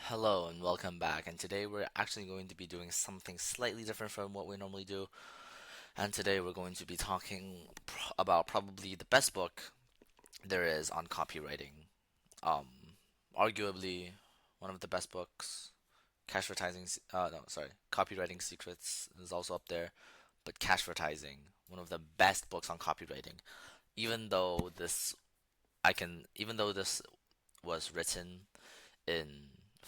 Hello and welcome back. And today we're actually going to be doing something slightly different from what we normally do. And today we're going to be talking about probably the best book there is on copywriting. Um, Arguably one of the best books. No, sorry, Copywriting Secrets is also up there. But Cashvertising, one of the best books on copywriting. Even though even though this was written in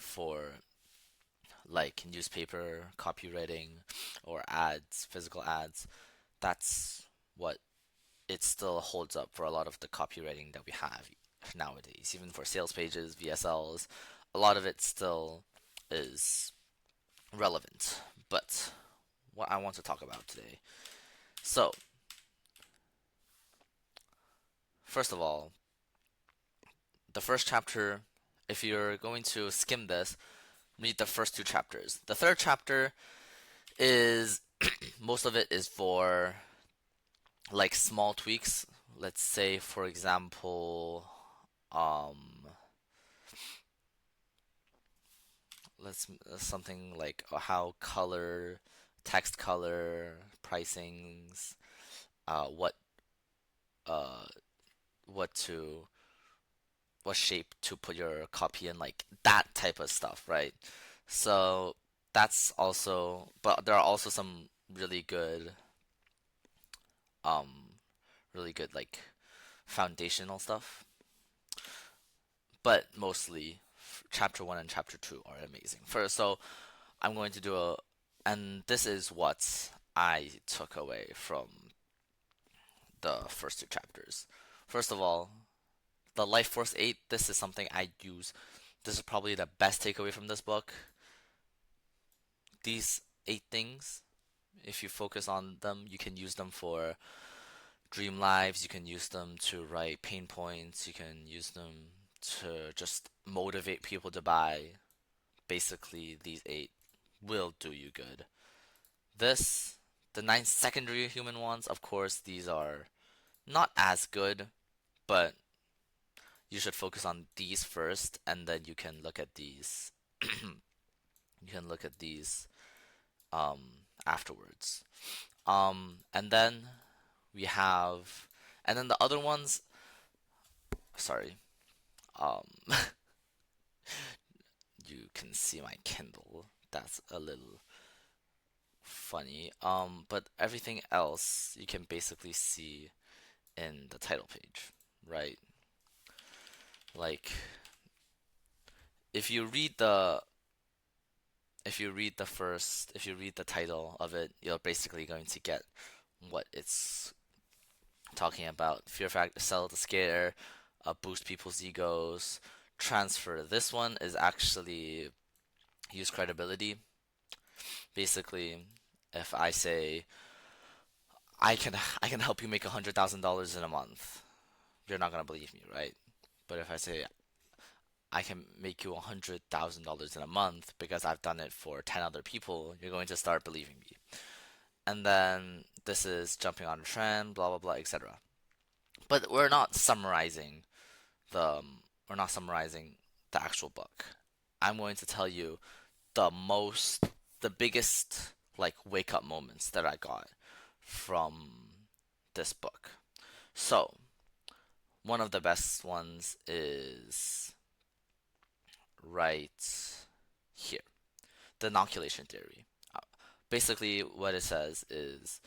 for like newspaper copywriting or ads, physical ads, that's what it still holds up for a lot of the copywriting that we have nowadays. Even for sales pages, VSLs, a lot of it still is relevant. But what I want to talk about today. So, first of all, the first chapter, if you're going to skim this, read the first two chapters. The third chapter is most of it is for like small tweaks. Let's say, for example, um, let's something like how color, text color, pricings, uh, what uh, what to what shape to put your copy in, like that type of stuff, right? So that's also, but there are also some um, really good like foundational stuff. But mostly chapter 1 and chapter 2 are amazing. First, so I'm going to do a and this is what I took away from the first two chapters. First of all, the Life Force 8, this is something I use. This is probably the best takeaway from this book. These 8 things, if you focus on them, you can use them for dream lives, you can use them to write pain points, you can use them to just motivate people to buy. Basically, these 8 will do you good. This, the 9 secondary human ones, of course, these are not as good, but you should focus on these first, and then you can look at these. You can look at these afterwards. And then we have, and then the other ones. Sorry, um, you can see my Kindle. That's a little funny. But everything else you can basically see in the title page, right? Like if you read the if you read the title of it, you're basically going to get what it's talking about. Fear factor, sell to scare, boost people's egos, transfer. This one is actually use credibility. Basically, if I say I can help you make $100,000 in a month, you're not gonna believe me, right? But if I say I can make you $100,000 in a month because I've done it for 10 other people, you're going to start believing me. And then this is jumping on a trend, blah blah blah, etc. But we're not summarizing the actual book. I'm going to tell you the most the biggest like wake up moments that I got from this book. So, one of the best ones is right here. The inoculation theory. Uh, Basically, what it says is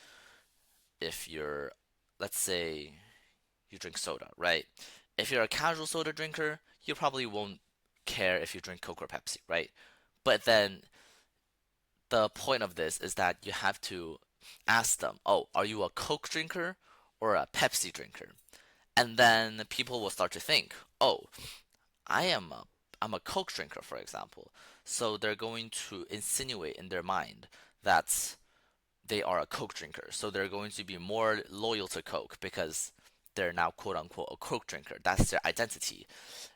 if you're, let's say, you drink soda, right? If you're a casual soda drinker, you probably won't care if you drink Coke or Pepsi, right? But then the point of this is that you have to ask them, oh, are you a Coke drinker or a Pepsi drinker? And then people will start to think, oh, I am a I'm a Coke drinker, for example. So they're going to insinuate in their mind that they are a Coke drinker. So they're going to be more loyal to Coke because they're now quote unquote a Coke drinker. That's their identity.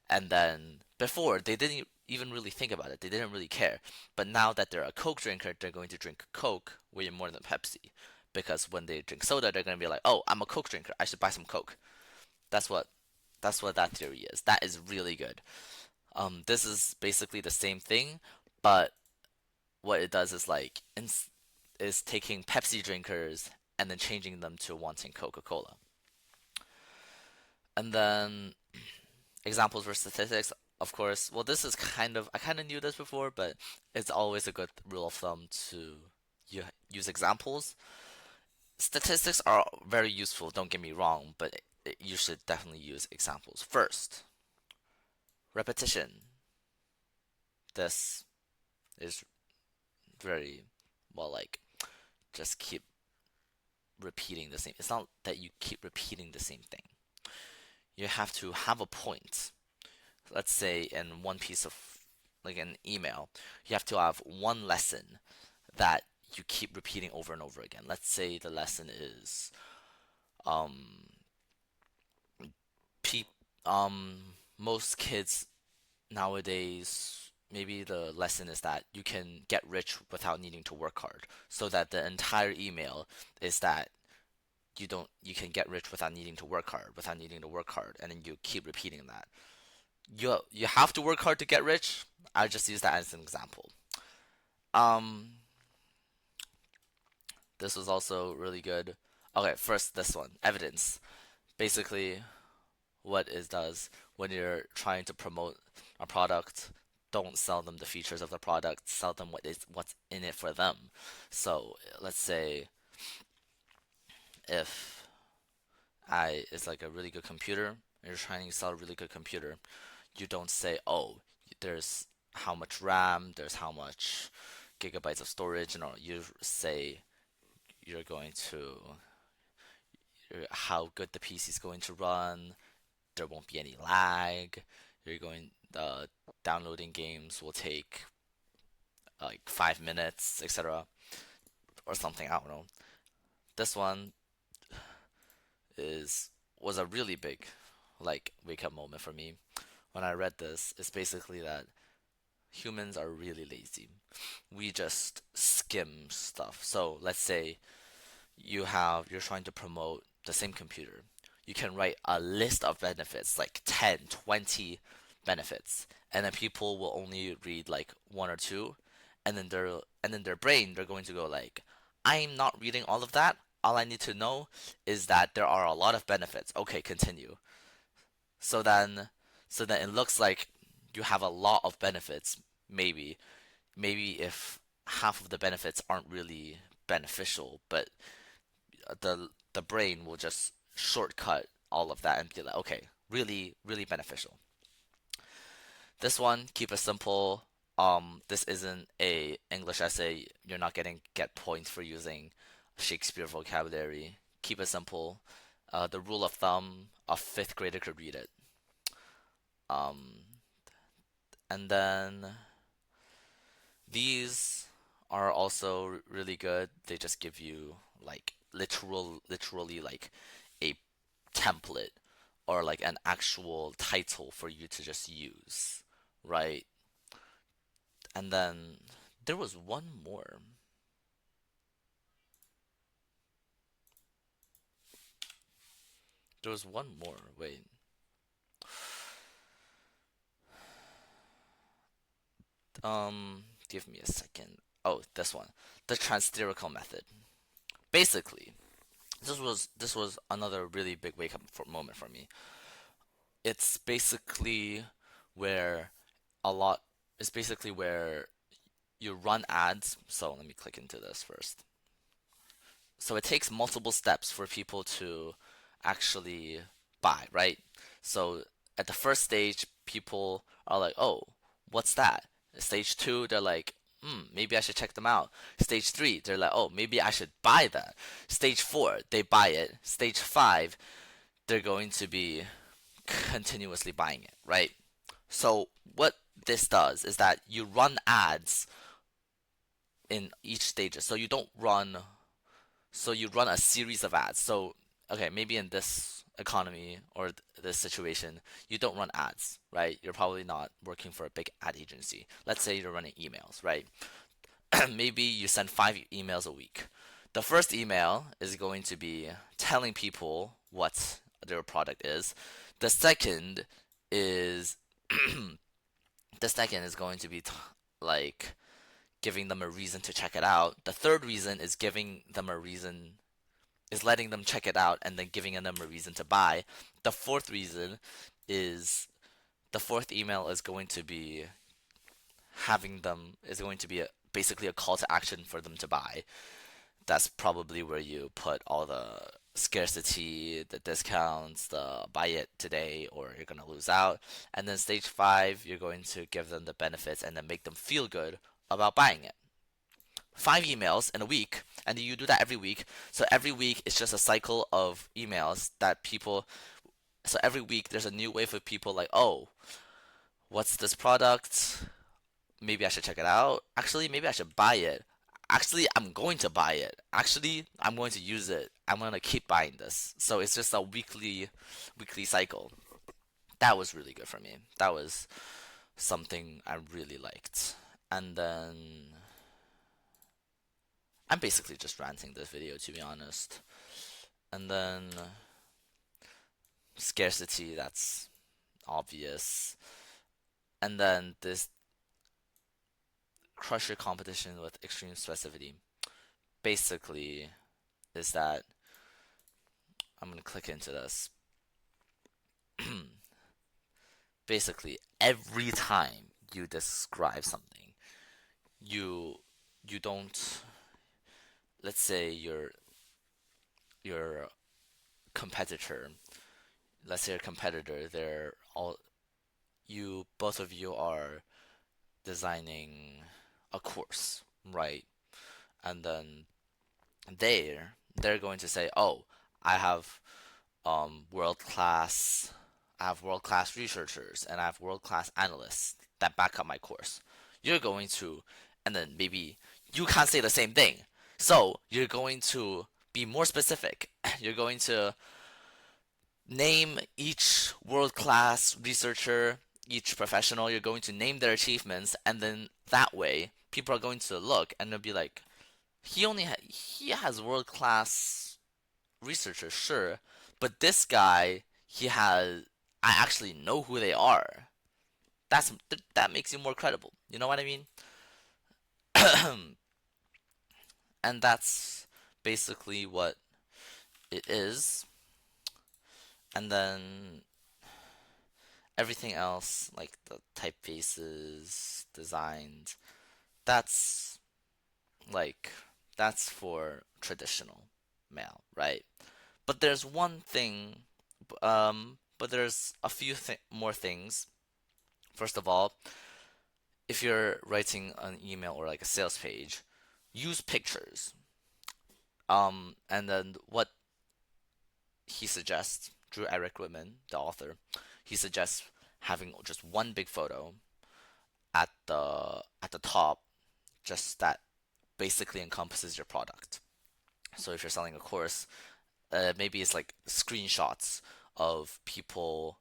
And then before they didn't even really think about it. They didn't really care. But now that they're a Coke drinker, they're going to drink Coke way more than Pepsi. Because when they drink soda, they're going to be like, "Oh, I'm a Coke drinker. I should buy some Coke." That's what that's what that theory is. That is really good. This is basically the same thing, but what it does is like is taking Pepsi drinkers and then changing them to wanting Coca-Cola. And then examples for statistics, of course. Well, this is I kind of knew this before, but it's always a good rule of thumb to use examples. Statistics are very useful, don't get me wrong, but you should definitely use examples first. Repetition. This is very well, like, just keep repeating the same. It's not that you keep repeating the same thing. You have to have a point. Let's say in one piece of, like, an email, you have to have one lesson that you keep repeating over and over again. Let's say the lesson is um pe most kids nowadays, maybe the lesson is that you can get rich without needing to work hard. So that the entire email is that you can get rich without needing to work hard, without needing to work hard, and then you keep repeating that. You have to work hard to get rich. I just use that as an example. Um, this was also really good. Okay, first this one, evidence. Basically, what it does when you're trying to promote a product, don't sell them the features of the product, sell them what's in it for them. So let's say if I is like a really good computer, and you're trying to sell a really good computer, you don't say, oh, there's how much RAM, there's how much gigabytes of storage, and all. You say you're going to how good the PC is going to run. There won't be any lag. You're going downloading games will take like 5 minutes, etc., or something. I don't know. This one is was a really big like wake up moment for me when I read this. It's basically that humans are really lazy. We just skim stuff. So let's say you're trying to promote the same computer. You can write a list of benefits, like 10, 20 benefits, and then people will only read like one or two, and then their brain they're going to go like, I'm not reading all of that. All I need to know is that there are a lot of benefits. Okay, continue. So then so then it looks like you have a lot of benefits, maybe. Maybe if half of the benefits aren't really beneficial, but the brain will just shortcut all of that and be like, okay, really, really beneficial. This one, keep it simple. This isn't a English essay. You're not getting get points for using Shakespeare vocabulary. Keep it simple. The rule of thumb, a fifth grader could read it. Um, and then these are also really good. They just give you like literally like a template or like an actual title for you to just use, right? And then there was one more. There was one more. Wait. Give me a second. Oh, this one. The transtheoretical method. Basically, this was another really big wake up moment for me. It's basically where a lot it's basically where you run ads. So let me click into this first. So it takes multiple steps for people to actually buy, right? So at the first stage, people are like, "Oh, what's that?" Stage two, they're like, maybe I should check them out. Stage three, they're like, "Oh, maybe I should buy that." Stage four, they buy it. Stage five, they're going to be continuously buying it, right? So what this does is that you run ads in each stage. So you run a series of ads. So okay, maybe in this economy or this situation, you don't run ads, right? You're probably not working for a big ad agency. Let's say you're running emails, right? Maybe you send 5 emails a week. The first email is going to be telling people what their product is. The second is The second is going to be like giving them a reason to check it out. The third reason is giving them a reason is letting them check it out and then giving them a reason to buy. The fourth reason is the fourth email is going to be basically a call to action for them to buy. That's probably where you put all the scarcity, the discounts, the buy it today or you're going to lose out. And then stage five, you're going to give them the benefits and then make them feel good about buying it. Five emails in a week, and you do that every week. So every week it's just a cycle of emails that people. So every week there's a new wave of people like, oh, what's this product? Maybe I should check it out. Actually, maybe I should buy it. Actually, I'm going to buy it. Actually, I'm going to use it. I'm going to keep buying this. So it's just a weekly cycle. That was really good for me. That was something I really liked. And then I'm basically just ranting this video to be honest. And then scarcity, that's obvious. And then this crush your competition with extreme specificity. Basically, is that I'm gonna click into this. Basically, every time you describe something, you you don't. Let's say your competitor. Let's say your competitor. They're all you. Both of you are designing a course, right? And then they're going to say, "Oh, I have world class I have world class researchers and I have world class analysts that back up my course." You're going to, and then maybe you can't say the same thing. So you're going to be more specific. You're going to name each world class researcher, each professional. You're going to name their achievements, and then that way people are going to look and they'll be like, he has world class researchers, sure, but this guy, I actually know who they are. That makes you more credible. You know what I mean? And that's basically what it is. And then everything else, like the typefaces, designs, that's like that's for traditional mail, right? But there's one thing, but there's a few more things. First of all, if you're writing an email or like a sales page, use pictures. And then what he suggests, Drew Eric Whitman, the author, he suggests having just one big photo at the top, just that basically encompasses your product. So if you're selling a course, maybe it's like screenshots of people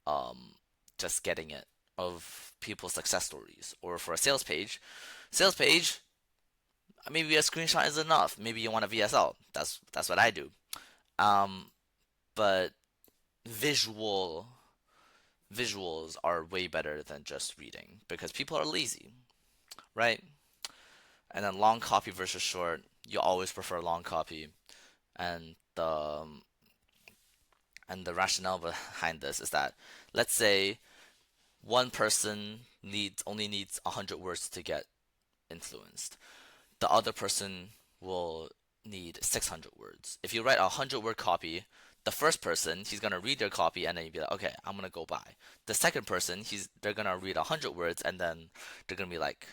um, just getting it, of people's success stories, or for a sales page, maybe a screenshot is enough. Maybe you want a VSL. That's what I do. Um, but visual visuals are way better than just reading because people are lazy, right? And then long copy versus short, you always prefer long copy. And the rationale behind this is that, let's say one person needs 100 words to get influenced. The other person will need 600 words. If you write a 100-word copy, the first person, he's gonna read your copy and then you'd be like, okay, I'm gonna go buy. The second person, they're gonna read 100 words and then they're gonna be like,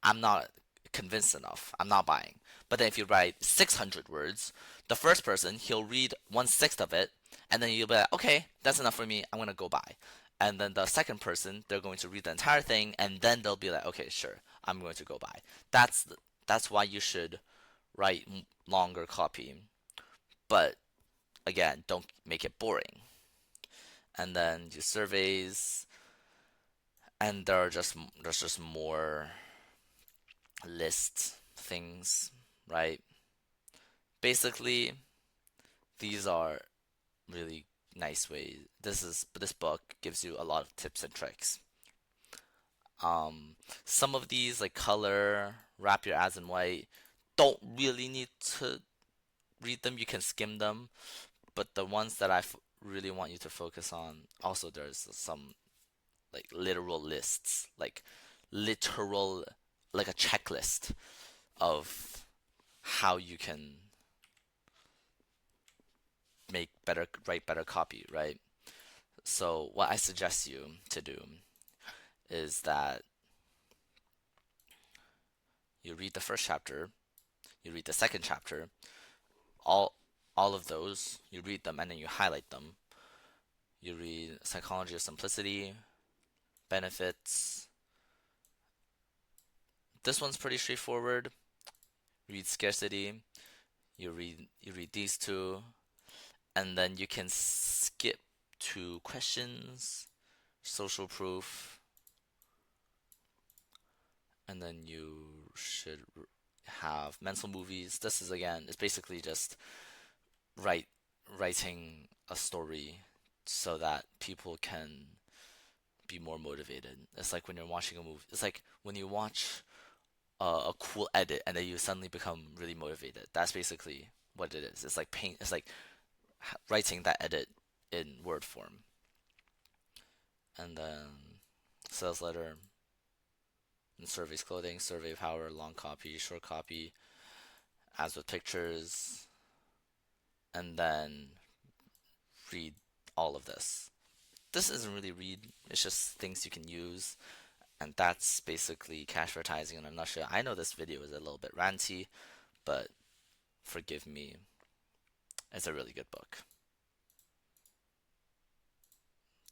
I'm not convinced enough. I'm not buying. But then if you write 600 words, the first person, he'll read one sixth of it, and then you'll be like, okay, that's enough for me. I'm going to go buy. And then the second person, they're going to read the entire thing, and then they'll be like, okay, sure, I'm going to go buy. That's why you should write longer copy. But again, don't make it boring. And then do surveys, and there's just more list things, right? Basically, these are really nice ways. This book gives you a lot of tips and tricks. Um, some of these, like color, wrap your ads in white, don't really need to read them. You can skim them. But the ones that really want you to focus on, also there's some like literal lists, like literal, like a checklist of how you can write better copy, right? So what I suggest you to do is that you read the first chapter, you read the second chapter, all all of those, you read them and then you highlight them. You read Psychology of Simplicity, Benefits. This one's pretty straightforward. Read Scarcity. You read these two, and then you can skip to questions, social proof, and then you should have mental movies. This is again, it's basically just write writing a story so that people can be more motivated. It's like when you're watching a movie. It's like when you watch a cool edit and then you suddenly become really motivated. That's basically what it is. It's like paint. It's like writing that edit in word form, and then sales letter and surveys clothing, survey power, long copy, short copy, ads with pictures, and then read all of this. This isn't really read, it's just things you can use, and that's basically cashvertising in a nutshell. I know this video is a little bit ranty, but forgive me, it's a really good book.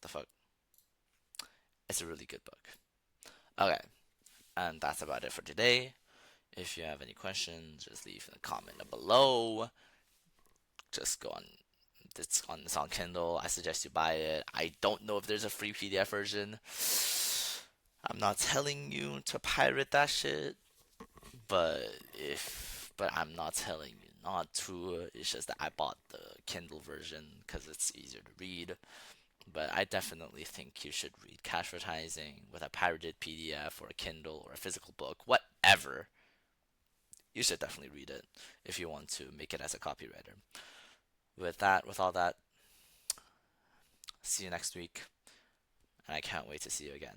The fuck? It's a really good book. Okay, and that's about it for today. If you have any questions, just leave a comment below. Just go on. It's on Kindle. I suggest you buy it. I don't know if there's a free PDF version. I'm not telling you to pirate that shit, but I'm not telling you not to. It's just that I bought the Kindle version because it's easier to read. But I definitely think you should read Cashvertising with a pirated PDF or a Kindle or a physical book, whatever. You should definitely read it if you want to make it as a copywriter. With all that, see you next week, and I can't wait to see you again.